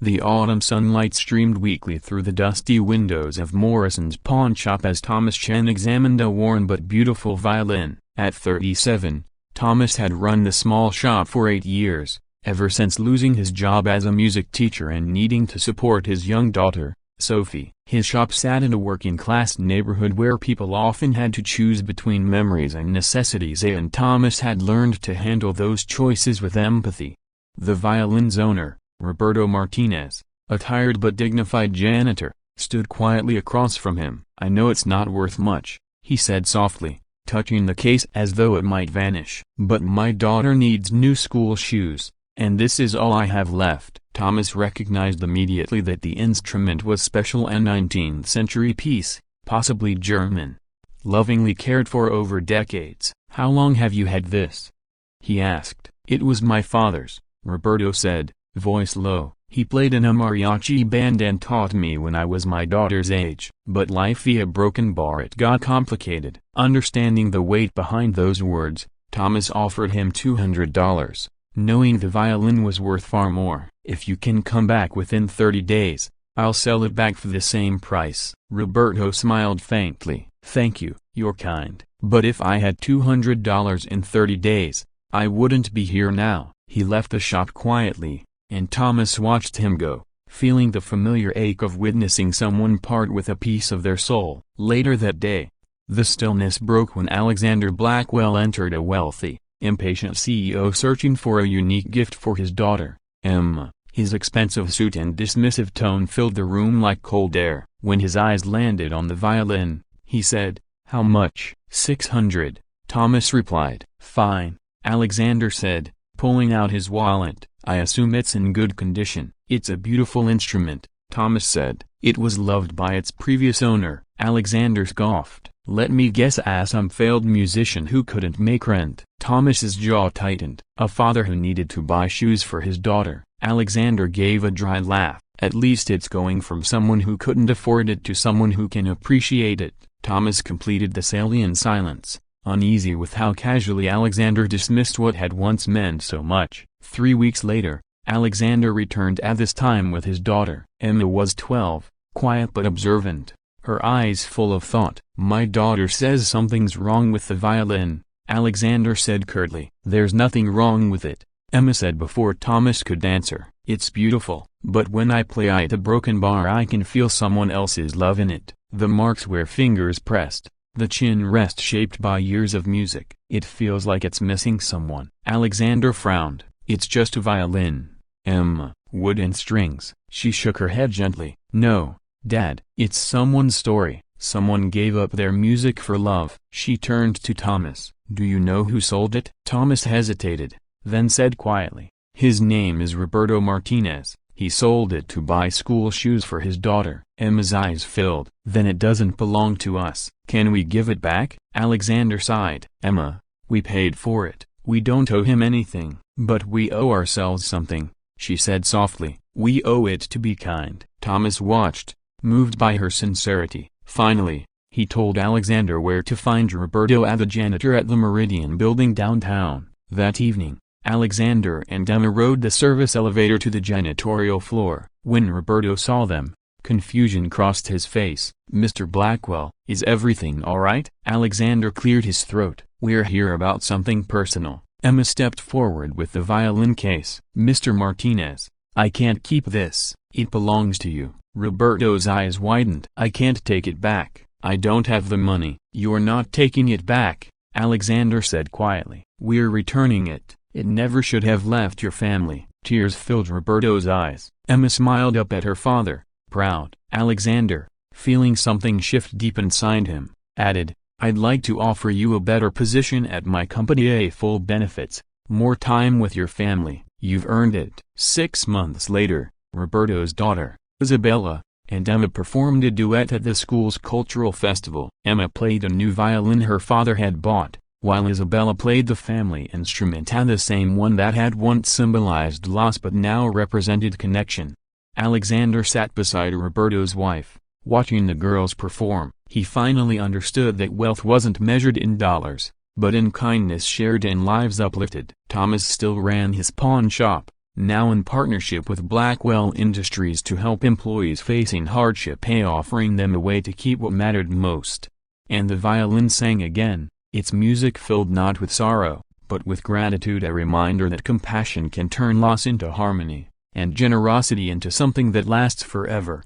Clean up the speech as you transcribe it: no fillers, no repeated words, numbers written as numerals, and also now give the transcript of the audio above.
The autumn sunlight streamed weakly through the dusty windows of Morrison's pawn shop as Thomas Chen examined a worn but beautiful violin. At 37, Thomas had run the small shop for 8 years, ever since losing his job as a music teacher and needing to support his young daughter, Sophie. His shop sat in a working-class neighborhood where people often had to choose between memories and necessities, and Thomas had learned to handle those choices with empathy. The violin's owner, Roberto Martinez, a tired but dignified janitor, stood quietly across from him. "I know it's not worth much," he said softly, touching the case as though it might vanish. "But my daughter needs new school shoes, and this is all I have left." Thomas recognized immediately that the instrument was special, a 19th-century piece, possibly German, lovingly cared for over decades. "How long have you had this?" he asked. "It was my father's," Roberto said, voice low. "He played in a mariachi band and taught me when I was my daughter's age." But life via broken bar, it got complicated. Understanding the weight behind those words, Thomas offered him $200, knowing the violin was worth far more. "If you can come back within 30 days, I'll sell it back for the same price." Roberto smiled faintly. "Thank you, you're kind. But if I had $200 in 30 days, I wouldn't be here now." He left the shop quietly, and Thomas watched him go, feeling the familiar ache of witnessing someone part with a piece of their soul. Later that day, the stillness broke when Alexander Blackwell entered, a wealthy, impatient CEO searching for a unique gift for his daughter, Emma. His expensive suit and dismissive tone filled the room like cold air. When his eyes landed on the violin, he said, "How much?" "$600, Thomas replied. "Fine," Alexander said, pulling out his wallet. "I assume it's in good condition." "It's a beautiful instrument," Thomas said. "It was loved by its previous owner." Alexander scoffed. "Let me guess, some failed musician who couldn't make rent." Thomas's jaw tightened. "A father who needed to buy shoes for his daughter." Alexander gave a dry laugh. "At least it's going from someone who couldn't afford it to someone who can appreciate it." Thomas completed the sale in silence, uneasy with how casually Alexander dismissed what had once meant so much. 3 weeks later, Alexander returned at this time with his daughter. Emma was 12, quiet but observant, her eyes full of thought. "My daughter says something's wrong with the violin," Alexander said curtly. "There's nothing wrong with it," Emma said before Thomas could answer. "It's beautiful, but when I play it a broken bar, I can feel someone else's love in it. The marks where fingers pressed, the chin rest shaped by years of music. It feels like it's missing someone." Alexander frowned. "It's just a violin, Emma. Wood and strings." She shook her head gently. "No, Dad, it's someone's story. Someone gave up their music for love." She turned to Thomas. "Do you know who sold it?" Thomas hesitated, then said quietly, "His name is Roberto Martinez. He sold it to buy school shoes for his daughter." Emma's eyes filled. "Then it doesn't belong to us. Can we give it back?" Alexander sighed. "Emma, we paid for it. We don't owe him anything." "But we owe ourselves something," she said softly. "We owe it to be kind." Thomas watched, moved by her sincerity. Finally, he told Alexander where to find Roberto at the Janitor at the Meridian building downtown. That evening, Alexander and Emma rode the service elevator to the janitorial floor. When Roberto saw them, confusion crossed his face. "Mr. Blackwell, is everything all right?" Alexander cleared his throat. "We're here about something personal." Emma stepped forward with the violin case. "Mr. Martinez, I can't keep this. It belongs to you." Roberto's eyes widened. "I can't take it back. I don't have the money." "You're not taking it back," Alexander said quietly. "We're returning it. It never should have left your family." Tears filled Roberto's eyes. Emma smiled up at her father, proud. Alexander, feeling something shift deep inside him, added, "I'd like to offer you a better position at my company, full benefits, more time with your family. You've earned it." 6 months later, Roberto's daughter, Isabella, and Emma performed a duet at the school's cultural festival. Emma played a new violin her father had bought, while Isabella played the family instrument, the same one that had once symbolized loss but now represented connection. Alexander sat beside Roberto's wife, watching the girls perform. He finally understood that wealth wasn't measured in dollars, but in kindness shared and lives uplifted. Thomas still ran his pawn shop, now in partnership with Blackwell Industries to help employees facing hardship, offering them a way to keep what mattered most. And the violin sang again, its music filled not with sorrow, but with gratitude, a reminder that compassion can turn loss into harmony, and generosity into something that lasts forever.